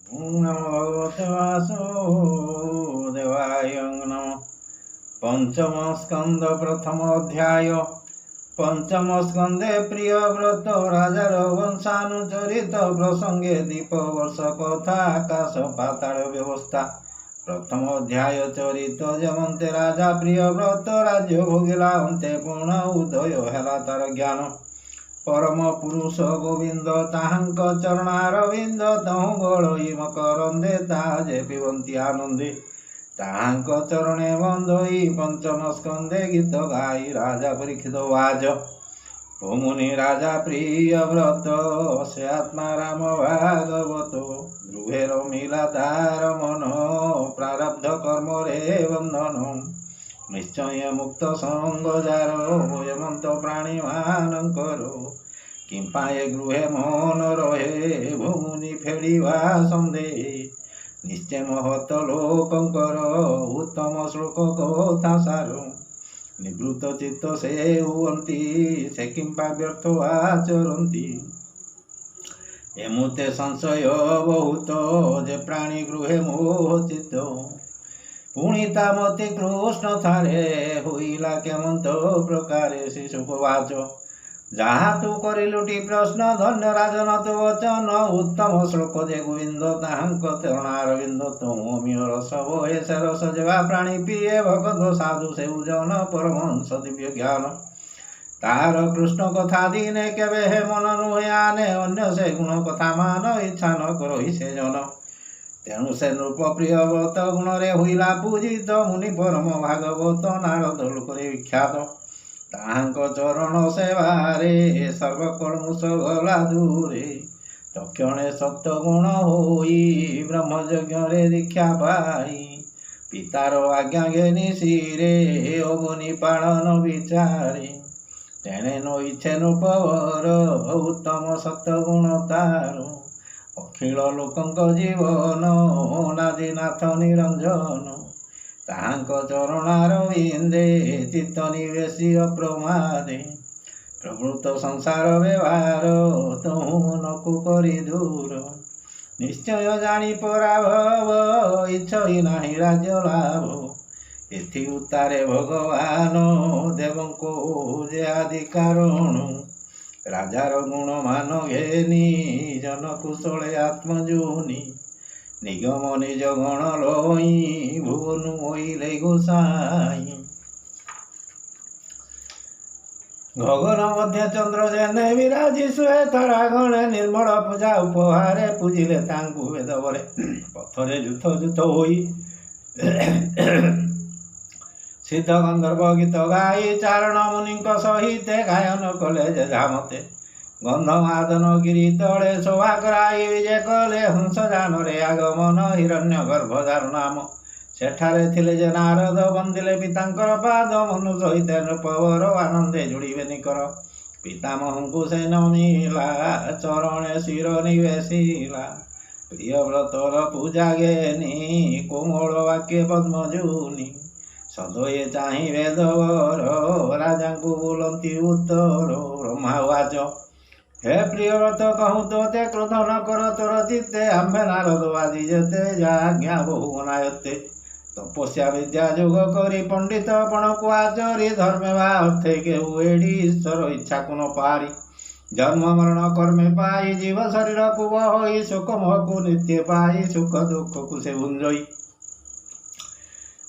नमो भगवते वासुदेवाय नमः। पंचम स्कंद प्रथम अध्याय। पंचम स्कंदे प्रिय व्रत राजार वंशानुचरित प्रसंगे दीप वर्ष कथा आकाश पाताल व्यवस्था। प्रथम अध्याय चरित जमंते राजा प्रिय व्रत राज्य भोगिला अंते पूर्ण उदय हेला तार ज्ञान। परम पुरुष गोविंद ताहांक चरणारविंद तहु गलई मकरंदे ताजे पिबंती आनंदे। ताहांक चरणे बंदई पंचम स्कंदे गीत गाई राजा परीक्षित वाज। ओ मुनि राजा प्रिय व्रत से आत्मा राम भागवत। गृहे रमिला तार मन प्रारब्ध कर्म रे बंधन। निश्चय मुक्त संग जार यमंत प्राणी मानकर। किंपाए गृहे मन रहे भूमि फेड़िवा सन्देह। निश्चय महत लोकंकर उत्तम श्लोक कथा सार। निवृत्त चित्त से हुअन्ति से किंपा व्यर्थ आचरन्ति। एमुते संशय बहुत जे प्राणी गृहे मोह चित्त। पुणिता मति कृष्ण थारे हुईला केमंत प्रकारे श्री सुखवाच। जहाँ तू करिलुटी प्रश्न धन्य राजन तो वचन। उत्तम श्लोक जे गोविंद ताहांक चरणारविंद तुमिय रस बोहे से रस जेवा प्राणी पिए भगत साधु से उजन परमहंस दिव्य ज्ञान। तार कृष्ण कथा दीने केवे हे मन नुहे आने। अन्य से गुण कथा मान इच्छा न करहि से जन। तेणु से नृप प्रिय व्रत गुण रे हुईला पूजित। मुनि परम भागवत नारद लोकरे विख्यात। ताहांक चरण सेवारे सर्वकर्मुष गला दूरे। तक्षणे सत्वगुण होई ब्रह्मयज्ञ रे दीक्षा पाई। पितार आज्ञा घेनी शिरे अग्नि पालन विचारे। तेणे न इच्छे नृपवर उत्तम सत्वगुण तार। अखिल लोकंक जीवन नादिनाथ निरंजन। ताहांक चरणारविंदे चित्त निवेशी अप्रमादे। प्रवृत्त संसार व्यवहार तहु मनको करि दूर। निश्चय जानी पराभव इच्छई नाही राज्य लाभ। एथि उतारे भगवान देवंको जे आदि कारण। राजार गुण मान घेनी जन कुशले आत्मजोनि। निगम निज गण लोई भुवनु ओइले गोसाई। गगन मध्य चंद्र जेने विराजी श्वेतरा गणे। निर्मल पूजा उपहारे पूजिले तांकु वेद बरे। पथरे जुथ जुथ होई सिद्ध गंधर्व गीत गाई। चारण मुनिंक सहित गायन कले जेझामते। गंधमादन गिरी तले शोभा कराई विजय कले। हंस जानरे आगमन हिरण्य गर्भ दारु नाम। सेठारे थिले जे नारद बंदिले पितांकर पाद। मनु सहित नृपवर आनंदे जुड़िबे निकर। पितामहंकु से नमिला चरणे शिर निवेशिला। प्रिय व्रतर पूजा घेनी कोमल वाक्य पद्मजूनि। सदये चाहि वेदवर राजांकु बोलंती उत्तर। ब्रह्मावाच हे प्रिय व्रत कहूँ तोते क्रोध न कर तोर चित्ते। आम्भे नारद आदि जेते जाज्ञा बहु बनायते। तपस्या विद्या जोग करी पंडित पण को आचरी। धर्मे वा अर्थे के हुएडी ईश्वर इच्छा को न पारी। जन्म मरण कर्मे पाई जीव शरीर को बहोई। सुख मोह को नित्य पाई सुख दुख को से भुंजई।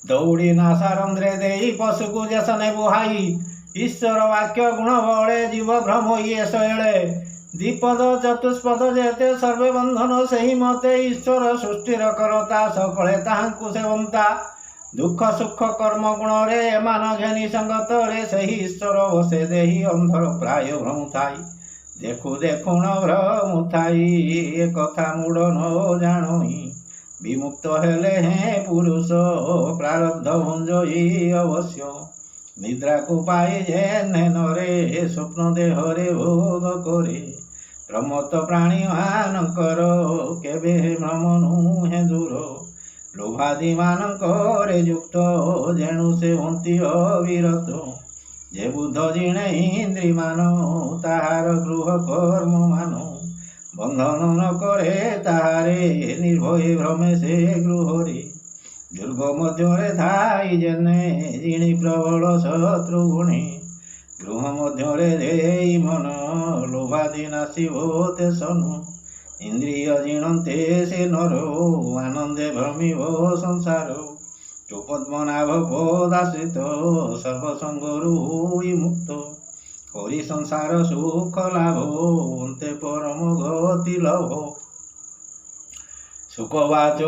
दौड़ी नासारंध्रे देई पशु को जसने बुहाई। ईश्वर वाक्य गुण बले जीव भ्रम ये शैले। द्विपद चतुष्पद जेते सर्वे बंधन सही मते। ईश्वर सृष्टिर करता सकले ताहांकु सेवंता। दुख सुख कर्म गुण रे मान घेनी संगत रे। सही ईश्वर बसे देही अंधर प्राय भ्रम थाई। देखु देखु न भ्रम थाई ए कथा मूढ़ न जानई। विमुक्त हेले हैं पुरुष प्रारब्ध भुंजई अवश्य। निद्रा को पाई जेने नरे स्वप्न देहरे भोग करे। प्रमत्त प्राणी मानकर केबे भ्रम नुहे दूर। लोभादि मानकरे युक्त जेणु से हंती अविरत। जे बुद्ध जिणे इंद्री मान ताहार गृह कर्म मान। বন্ধন ন করে তাহারে নির্ভয়ে ভ্রমে সে গৃহরে দুর্গ ମଧ୍ୟରେ ଥାଇ ଜେନେ ଜିଣି ପ୍ରବଳ ଶତ୍ରୁ ଗୁଣେ ଗୃହ ମଧ୍ୟରେ ଦେଇ ମନ ଲୋଭାଦି ନାସିବ ତେସନୁ ଇନ୍ଦ୍ରିୟ ଜିଣନ୍ତେ ସେ ନର ଆନନ୍ଦେ ଭ୍ରମିବ ସଂସାର ତୁ ପଦ୍ମନାଭ ପଦାଶ୍ରିତ ସର୍ବସଙ୍ଗରୁ ହୋଇ ମୁକ୍ତ କରି ସଂସାର ସୁଖ ଲାଭ ଅନ୍ତେ ପରମ ଗତି ଲଭ। ଶୁକବାଚ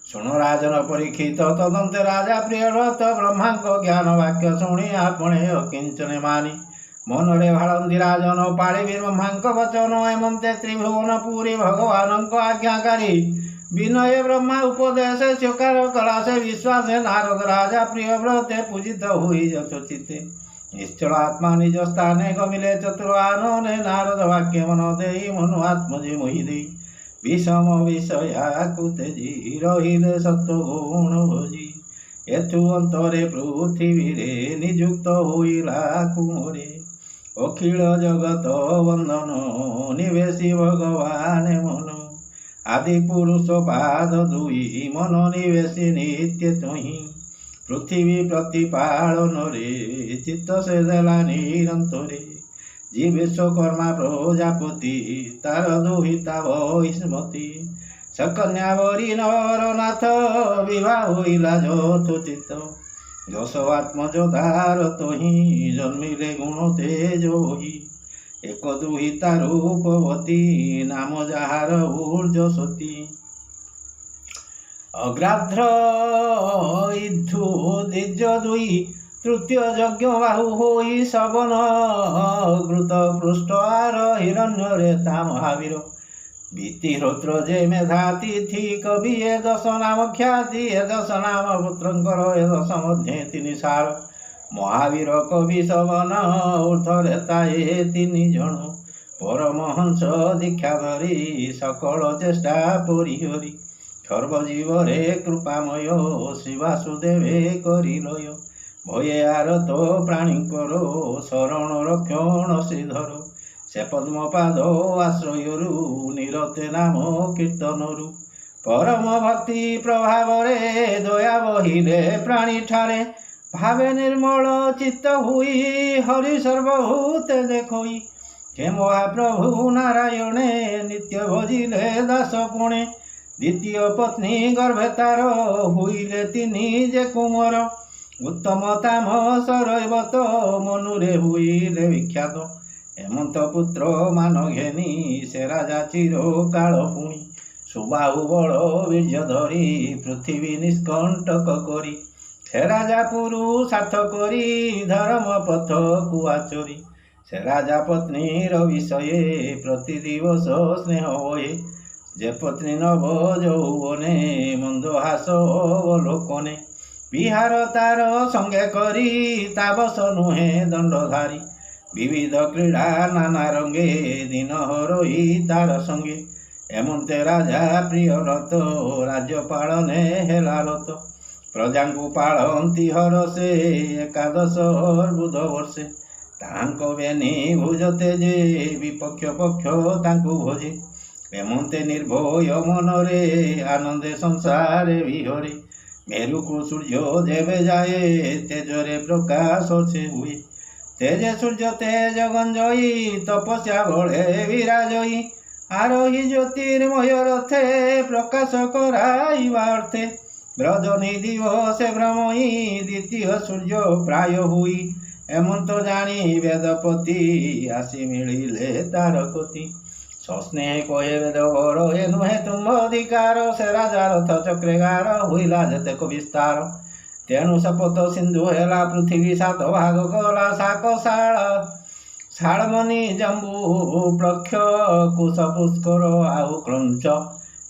ଶୁଣ ରାଜନ ପରୀକ୍ଷିତ ତଦନ୍ତେ ରାଜା ପ୍ରିୟରତ ବ୍ରହ୍ମାଙ୍କ ଜ୍ଞାନ ବାକ୍ୟ ଶୁଣି ଆପଣେ ଅକିଞ୍ଚନେ ମାନି ମନରେ ଭାଳନ୍ତି ରାଜନ ପାଳିବି ବ୍ରହ୍ମାଙ୍କ ବଚନ ଏମନ୍ତେ ତ୍ରିଭୁବନ ପୁରୀ ଭଗବାନଙ୍କ ଆଜ୍ଞାକାରୀ ବିନୟ ବ୍ରହ୍ମା ଉପଦେଶ ସ୍ୱୀକାର କଲା ସେ ବିଶ୍ୱାସେ ନାରଦ ରାଜା ପ୍ରିୟବ୍ରତେ ପୂଜିତ ହୋଇ ଯଥୋଚିତେ ନିଶ୍ଚଳ ଆତ୍ମା ନିଜ ସ୍ଥାନେ ଗମିଲେ ଚତୁର ଆନନେ ନାରଦ ବାକ୍ୟ ମନ ଦେଇ ମନୁ ଆତ୍ମଜୀ ମୋହି ଦେଇ বিষম বিষয়াকু তেজি রহিলে সত্যগুণ ভোজি এথু অন্তরে পৃথিবীরে নিযুক্ত হইলা কুমরে অখিল জগত বন্ধন নিবেশী ভগবান মন আদি পুরুষ পাদ দুই মন নিবেশী নিত্য তুহি পৃথিবী প্রতিপালনরে চিত্ত সে দেলা নিরন্তরে जी विश्वकर्मा प्रजापति तार दुहिता वैष्णवती सकन्यावरी नरनाथ विवाह होइला यथोचित यशोआत्मज धार तोहि जन्मिले गुण तेज होई एक दुहिता रूपवती नाम जाहार ऊर्जसती अग्राध्र इद्धु दिज दुई तृतीय यज्ञ बाहु होई सवन घृत पृष्ठार हिरण्य ता महावीर भीतिहोत्र जे मेधातिथि कवि ए दश नाम ख्याति ए दश नाम पुत्रंकर ए दश मध्ये तीन सार महावीर कवि सवन ऊर्ध्वरे ताए तीन जण परमहंस दीक्षा धरी सकल चेष्टा परिहरी सर्वजीवरे कृपामय शिवासुदेवे करिलय भये आरत प्राणीकर शरण रक्षण श्रीधर से पद्मपाद आश्रयरु निरते नाम कीर्तनरु परम भक्ति प्रभाव दया बहिले प्राणी ठारे भावे निर्मल चित्त हुई हरि सर्वभूते देखोई हे महाप्रभु नारायणे नित्य भजिले दास पुणे द्वितीय पत्नी गर्भे तार हुईले तिनी जे कुमर उत्तम ताम सरैवत मनुरे हुईले विख्यात हेमंत पुत्र मान घेनी से राजा चिर काल पुणी सुबाहु बल वीर्य धरी पृथ्वी निष्कंटक करी से राजा पुरुषार्थ करी धर्म पथ कुआचरी से राजा पत्नीर विषय प्रति दिवस स्नेह होए जे पत्नी नव यौवने मंदहास अवलोकने विहार तार संगे करी ताबस नुहे दंडधारी विविध क्रीड़ा नाना रंगे दिन हरोई तार संगे एमंते राजा प्रियरत राज्य पालने हेला रत प्रजा पालती हरसे एकादश अर्बुद वर्षे तांको बेनी भुजते जे विपक्ष पक्ष तांकु भोजे एमंते निर्भय मनरे आनंदे संसारे विहरे मेरु को सूर्य जेबे जाए तेजरे प्रकाश से हुए तेजे सूर्य तेज गंजई तपस्या बड़े विराजई आरोही ज्योतिर्मय रथे प्रकाश कराइबा अर्थे ब्रजनी दिवसे भ्रमई द्वितीय सूर्य प्राय हुई एमंत जानी वेदपति आसी मिलिले तार कति सस्नेह कहे वेदवर ए नुहे तुम अधिकार से राजा रथ चक्रेगार हुईला जतेक विस्तार तेणु शपथ सिंधु हेला पृथ्वी सात भाग कला शाकशाल शालमणि जंबू प्लक्ष कुश पुष्कर आहु क्रंच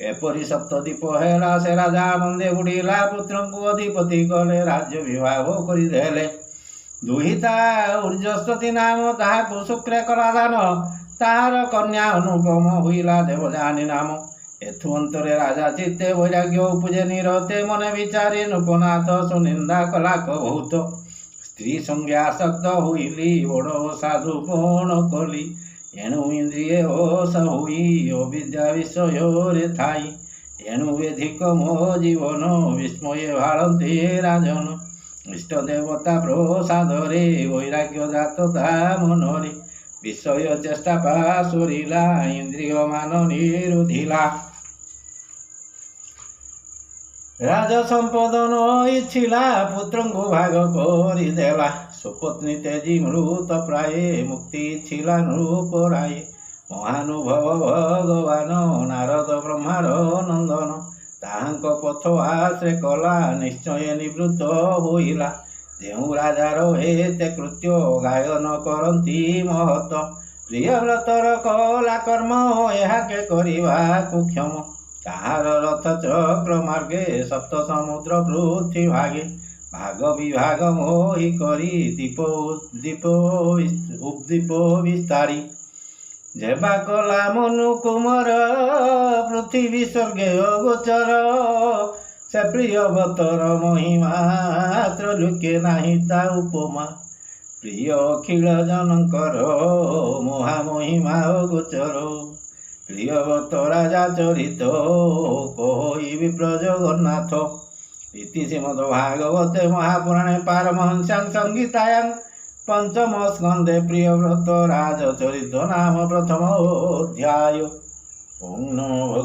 एपरी सप्तदीप हेला से राजा आनंदे उड़ीला पुत्र को अधिपति कले राज्य विभाग करदेले दुहिता ऊर्जस्वती नाम ताहाकु शुक्रे कला दान ताहार कन्या अनुपम हुईला देवजानी नाम एथु अंतरे राजा चित्ते वैराग्य उपजे निरते मने विचारी नृपनाथ सुनिंदा कला बहुत स्त्री संज्ञा आसक्त हुईली बड़ साधु पण कली ଏଣୁ ଇନ୍ଦ୍ରିୟ ଓଷ ହୋଇ ଅବିଦ୍ୟା ବିଷୟରେ ଥାଇ ଏଣୁ ଏଧିକ ମୋ ଜୀବନ ବିସ୍ମୟ ଭାଳନ୍ତି ରାଜନ ଇଷ୍ଟ ଦେବତା ପ୍ରସାଦରେ ବୈରାଗ୍ୟ ଜାତ ତା ମନରେ ବିଷୟ ଚେଷ୍ଟା ପାଶୋରିଲା ଇନ୍ଦ୍ରିୟ ମାନ ନିରୁଧିଲା ରାଜ ସମ୍ପଦ ନ ଇଚ୍ଛିଲା ପୁତ୍ରଙ୍କୁ ଭାଗ କରିଦେଲା ସୁପତ୍ନୀ ତେଜି ମୃତ ପ୍ରାୟ ମୁକ୍ତି ଇଚ୍ଛିଲା ନୃପରାଏ ମହାନୁଭବ ଭଗବାନ ନାରଦ ବ୍ରହ୍ମାର ନନ୍ଦନ ତାହାଙ୍କ ପଥ ଆଶ୍ରେ କଲା ନିଶ୍ଚୟ ନିବୃତ୍ତ ହୋଇଲା ଯେଉଁ ରାଜାର ଏତେ କୃତ୍ୟ ଗାୟନ କରନ୍ତି ମହତ ପ୍ରିୟବ୍ରତର କଲା କର୍ମ ଏହାକେ କରିବାକୁ କ୍ଷମ କାହାର ରଥ ଚକ୍ର ମାର୍ଗେ ସପ୍ତ ସମୁଦ୍ର ପୃଥ୍ୱୀ ଭାଗେ ଭାଗ ବିଭାଗ ମୋହି କରି ଦୀପ ବିସ୍ତାରୀ ଯେବା କଲା ମନୁ କୁମାର ପୃଥିବୀ ସ୍ୱର୍ଗେ ଅଗୋଚର ସେ ପ୍ରିୟବ୍ରତର ମହିମା ତ୍ରଲୋକେ ନାହିଁ ତା ଉପମା ପ୍ରିୟ ଅଖିଳ ଜନଙ୍କର ମହାମହିମା ଅଗୋଚର ପ୍ରିୟବ୍ରତ ରାଜା ଚରିତ କହିବି ପ୍ରଜଗନ୍ନାଥ ଇତି ଶ୍ରୀମଦ୍ ଭାଗବତେ ମହାପୁରାଣେ ପାରମହଂସ୍ୟାଂ ସଂହିତାୟାଂ पंचम स्कंदे प्रियव्रत राजचरित नाम प्रथम अध्याय। ओम नमो